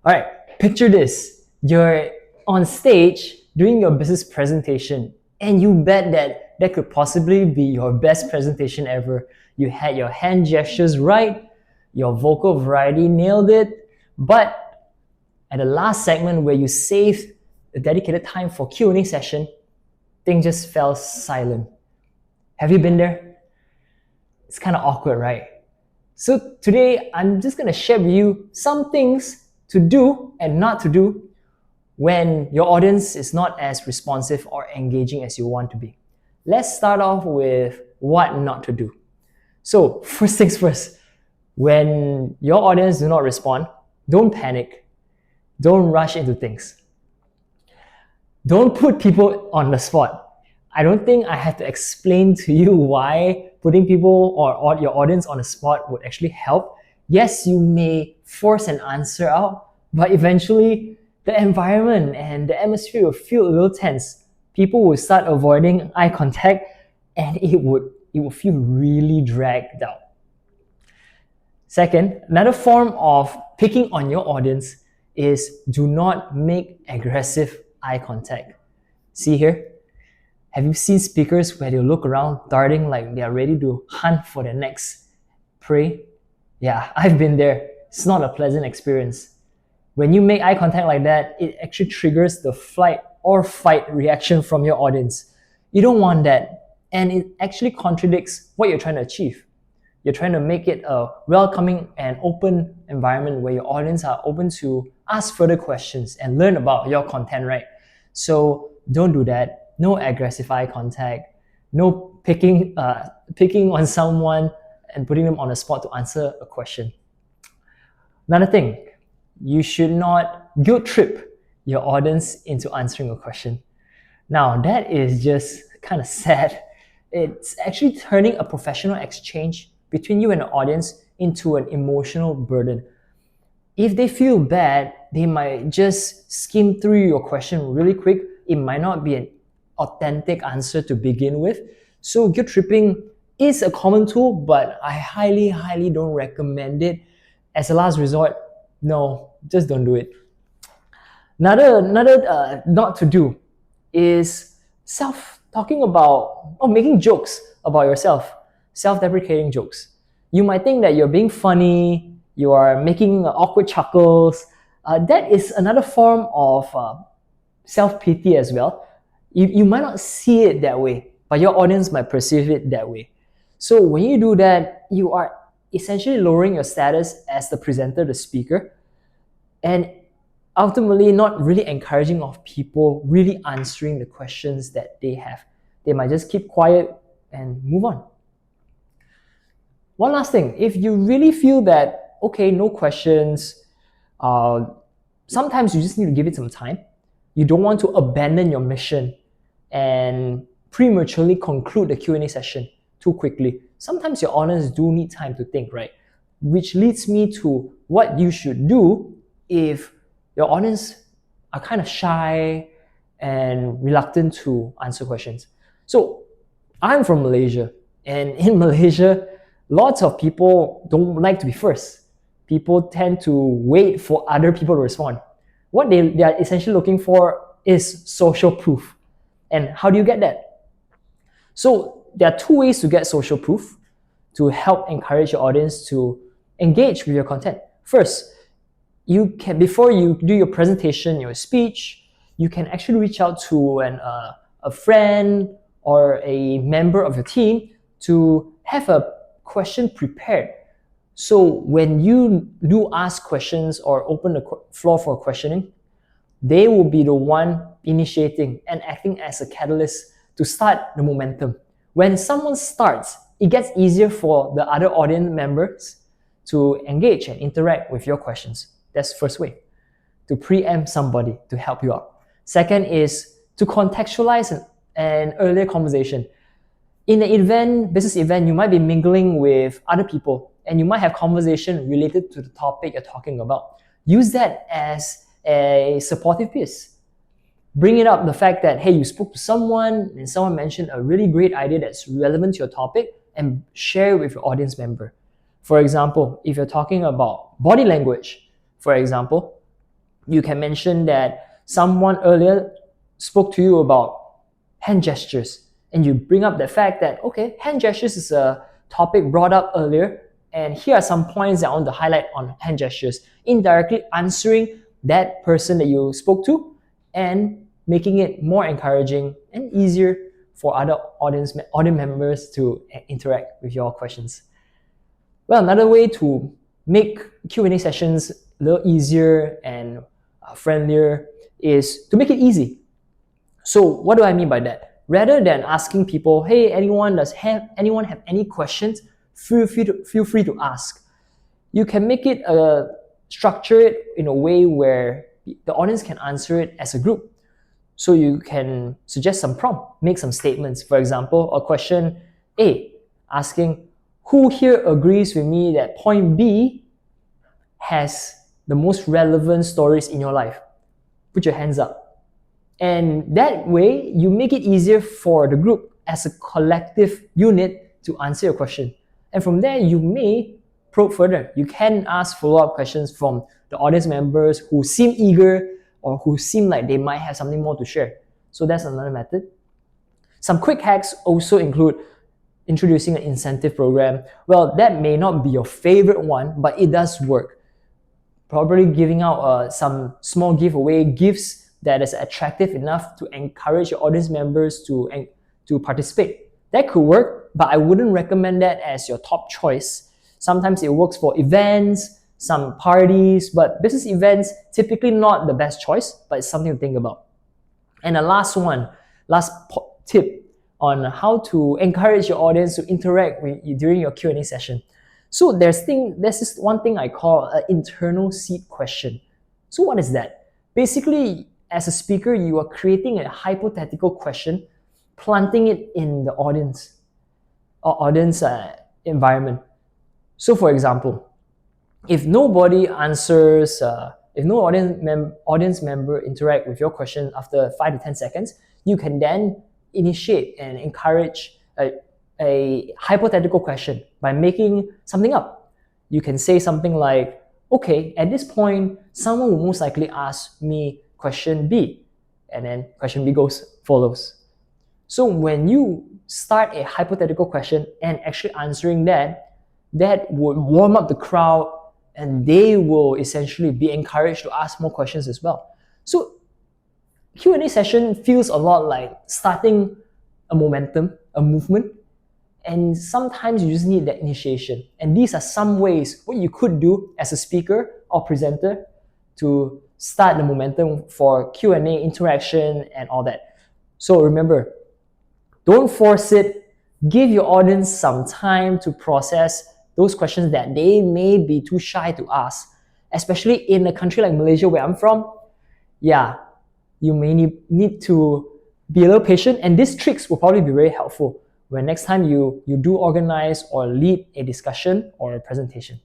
All right, picture this. You're on stage doing your business presentation, and you bet that that could possibly be your best presentation ever. You had your hand gestures right, your vocal variety nailed it, but at the last segment where you saved the dedicated time for Q&A session, things just fell silent. Have you been there? It's kind of awkward, right? So today, I'm just going to share with you some things to do and not to do when your audience is not as responsive or engaging as you want to be. Let's start off with what not to do. So first things first, when your audience do not respond, don't panic. Don't rush into things. Don't put people on the spot. I don't think I have to explain to you why putting people or your audience on the spot would actually help. Yes, you may force an answer out, but eventually the environment and the atmosphere will feel a little tense. People will start avoiding eye contact and it would feel really dragged out. Second, another form of picking on your audience is do not make aggressive eye contact. See here? Have you seen speakers where they look around darting like they are ready to hunt for their next prey? Yeah, I've been there. It's not a pleasant experience. When you make eye contact like that, it actually triggers the flight or fight reaction from your audience. You don't want that, and it actually contradicts what you're trying to achieve. You're trying to make it a welcoming and open environment where your audience are open to ask further questions and learn about your content, right? So don't do that. No aggressive eye contact. No picking on someone and putting them on the spot to answer a question. Another thing, you should not guilt trip your audience into answering a question. Now, that is just kind of sad. It's actually turning a professional exchange between you and the audience into an emotional burden. If they feel bad, they might just skim through your question really quick. It might not be an authentic answer to begin with. So guilt tripping is a common tool, but I highly don't recommend it. As a last resort, no, just don't do it. Another not to do is talking about or making jokes about yourself, self-deprecating jokes. You might think that you're being funny, you are making awkward chuckles. That is another form of self-pity as well. You might not see it that way, but your audience might perceive it that way. So when you do that, you are essentially lowering your status as the presenter, the speaker, and ultimately not really encouraging of people really answering the questions that they have. They might just keep quiet and move on. One last thing, if you really feel that, okay, no questions, sometimes you just need to give it some time. You don't want to abandon your mission and prematurely conclude the Q&A session too quickly. Sometimes your audience do need time to think, right? Which leads me to what you should do if your audience are kind of shy and reluctant to answer questions. So I'm from Malaysia, and in Malaysia, lots of people don't like to be first. People tend to wait for other people to respond. What they are essentially looking for is social proof. And how do you get that? So there are two ways to get social proof to help encourage your audience to engage with your content. First, you can, before you do your presentation, your speech, you can actually reach out to a friend or a member of your team to have a question prepared. So when you do ask questions or open the floor for questioning, they will be the one initiating and acting as a catalyst to start the momentum. When someone starts, it gets easier for the other audience members to engage and interact with your questions. That's the first way, to preempt somebody to help you out. Second is to contextualize an earlier conversation. In an event, business event, you might be mingling with other people and you might have conversation related to the topic you're talking about. Use that as a supportive piece. Bring it up the fact that, hey, you spoke to someone and someone mentioned a really great idea that's relevant to your topic, and share it with your audience member. For example, if you're talking about body language, for example, You can mention that someone earlier spoke to you about hand gestures, and you bring up the fact that, okay, hand gestures is a topic brought up earlier, and here are some points that I want to highlight on hand gestures, indirectly answering that person that you spoke to and making it more encouraging and easier for other audience members to interact with your questions. Well, another way to make Q&A sessions a little easier and friendlier is to make it easy. So what do I mean by that? Rather than asking people, hey, anyone have any questions? Feel free to ask. You can make it structure it in a way where the audience can answer it as a group. So you can suggest some prompt, make some statements. For example, a question A, asking, who here agrees with me that point B has the most relevant stories in your life? Put your hands up. And that way, you make it easier for the group as a collective unit to answer your question. And from there, you may probe further. You can ask follow-up questions from the audience members who seem eager or who seem like they might have something more to share. So that's another method. Some quick hacks also include introducing an incentive program. Well, that may not be your favorite one, but it does work. Probably giving out some small giveaway gifts that is attractive enough to encourage your audience members to participate. That could work, but I wouldn't recommend that as your top choice. Sometimes it works for events, some parties, but business events, typically not the best choice, but it's something to think about. And the last tip on how to encourage your audience to interact with you during your Q&A session. So there's this one thing I call an internal seed question. So what is that? Basically, as a speaker, you are creating a hypothetical question, planting it in the audience environment. So for example, if nobody answers, if no audience member interact with your question after 5 to 10 seconds, you can then initiate and encourage a hypothetical question by making something up. You can say something like, okay, at this point, someone will most likely ask me question B, and then question B follows. So when you start a hypothetical question and actually answering that would warm up the crowd, and they will essentially be encouraged to ask more questions as well. So Q&A session feels a lot like starting a momentum, a movement, and sometimes you just need that initiation. And these are some ways what you could do as a speaker or presenter to start the momentum for Q&A interaction and all that. So remember, don't force it. Give your audience some time to process those questions that they may be too shy to ask, especially in a country like Malaysia where I'm from. Yeah, you may need to be a little patient, and these tricks will probably be very helpful when next time you do organize or lead a discussion or a presentation.